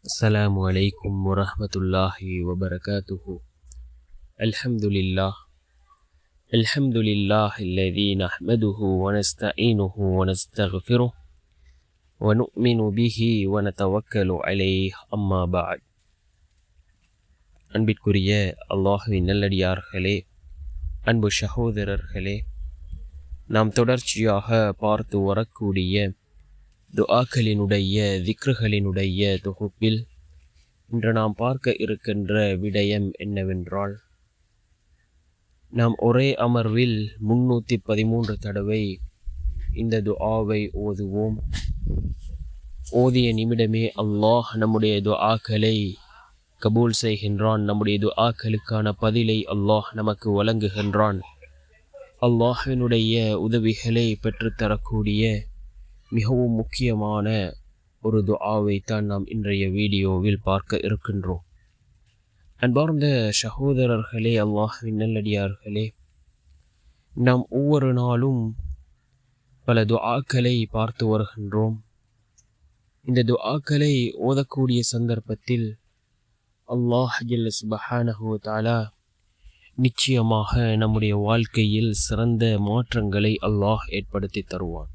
السلام عليكم ورحمة الله وبركاته. الحمد لله الذي نحمده ونستعينه ونستغفره ونؤمن به ونتوكل عليه أما بعد. அன்பிற்குரிய அல்லாஹ்வின் நல்லடியார்களே, அன்பு சகோதரர்களே, நாம் தொடர்ச்சியாக பார்த்து வரக்கூடிய துஆக்களினுடைய திக்ருகளினுடைய தொகுப்பில் இன்று நாம் பார்க்க இருக்கின்ற விடயம் என்னவென்றால், நாம் ஒரே அமர்வில் 313 தடவை இந்த துஆவை ஓதுவோம். ஓதிய நிமிடமே அல்லாஹ் நம்முடைய துஆக்களை கபூல் செய்கின்றான். நம்முடைய துஆக்களுக்கான பதிலை அல்லாஹ் நமக்கு வழங்குகின்றான். அல்லாஹ்வினுடைய உதவிகளை பெற்றுத்தரக்கூடிய மிகவும் முக்கியமான ஒரு துஆவை தான் நாம் இன்றைய வீடியோவில் பார்க்க இருக்கின்றோம். அன்பார்ந்த சகோதரர்களே, அல்லாஹ்வின் நல்லடியார்களே, நாம் ஒவ்வொரு நாளும் பல துஆக்களை பார்த்து வருகின்றோம். இந்த துஆக்களை ஓதக்கூடிய சந்தர்ப்பத்தில் அல்லாஹ் ஜல்ல சுப்ஹானஹு வ தஆலா நிச்சயமாக நம்முடைய வாழ்க்கையில் சிறந்த மாற்றங்களை அல்லாஹ் ஏற்படுத்தி தருவான்.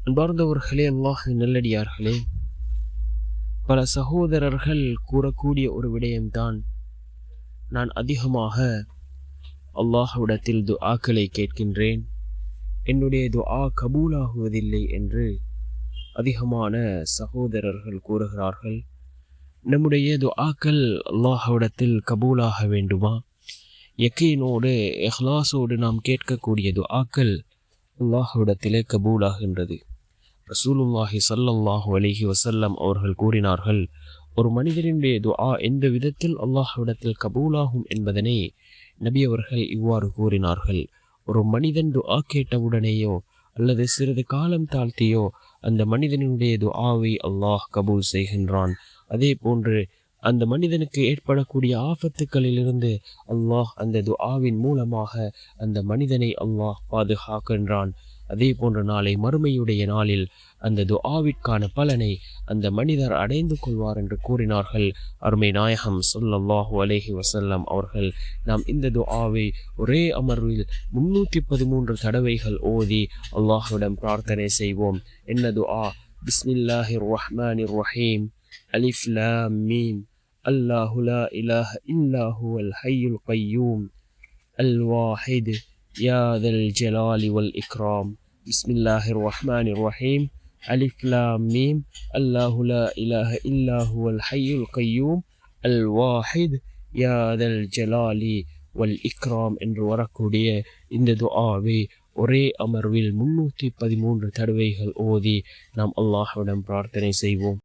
அன்பார்ந்தவர்களே, அல்லாஹ்வின் நல்லடியார்களே, பல சகோதரர்கள் கூறக்கூடிய ஒரு விடயம்தான், நான் அதிகமாக அல்லாஹ்விடத்தில் துஆக்களை கேட்கின்றேன், என்னுடைய துஆ கபூலாகுவதில்லை என்று அதிகமான சகோதரர்கள் கூறுகிறார்கள். நம்முடைய துஆக்கள் அல்லாஹ்விடத்தில் கபூலாக வேண்டுமா? யக்கீனோடு இஹ்லாஸோடு நாம் கேட்கக்கூடிய துஆக்கள் அல்லாஹ்விடத்திலே கபூலாகின்றது. ரசூலுல்லாஹி ஸல்லல்லாஹு அலைஹி வஸல்லம் அவர்கள் கூறினார்கள், ஒரு மனிதனுடைய துஆ எந்த விதத்தில் அல்லாஹ்விடத்தில் கபூலாகும் என்பதனை நபி அவர்கள் இவ்வாறு கூறினார்கள். ஒரு மனிதன் துஆ கேட்டவுடனேயோ அல்லது சிறிது காலம் தாழ்த்தியோ அந்த மனிதனுடைய துஆவை அல்லாஹ் கபூல் செய்கின்றான். அதே போன்று அந்த மனிதனுக்கு ஏற்படக்கூடிய ஆபத்துக்களிலிருந்து அல்லாஹ் அந்த துஆவின் மூலமாக அந்த மனிதனை அல்லாஹ் பாதுகாக்கின்றான். அதே போன்ற நாளை மறுமையுடைய நாளில் அந்த துஆவிற்கான பலனை அந்த மனிதர் அடைந்து கொள்வார் என்று கூறினார்கள் அருமை நாயகம் ஸல்லல்லாஹு அலைஹி வஸல்லம் அவர்கள். நாம் இந்த துஆவை ஒரே அமர்வில் 313 தடவைகள் ஓதி அல்லாஹ்விடம் பிரார்த்தனை செய்வோம். என்ன துஆ? பிஸ்மில்லாஹிர் ரஹ்மானிர் ரஹீம். அலிஃப் லாம் மீம். அல்லாஹு லா இலாஹ இல்லா ஹுவல் ஹய்யுல் கய்யூம் அல் வாஹித் யா தல் ஜலாலி வல் இக்ராம். பிஸ்மில்லாஹிர் ரஹ்மானிர் ரஹீம். அலிஃப் லாம் மீம். அல்லாஹு லா இலாஹ இல்லா ஹுவல் ஹய்யுல் கய்யூம் அல் வாஹித் யா தல் ஜலாலி வல் இக்ராம் என்று வரக்கூடிய இந்த துஆவை ஒரே அமர்வில் 313 தடவைகள் ஓதி நாம் அல்லாஹ்விடம் பிரார்த்தனை செய்வோம்.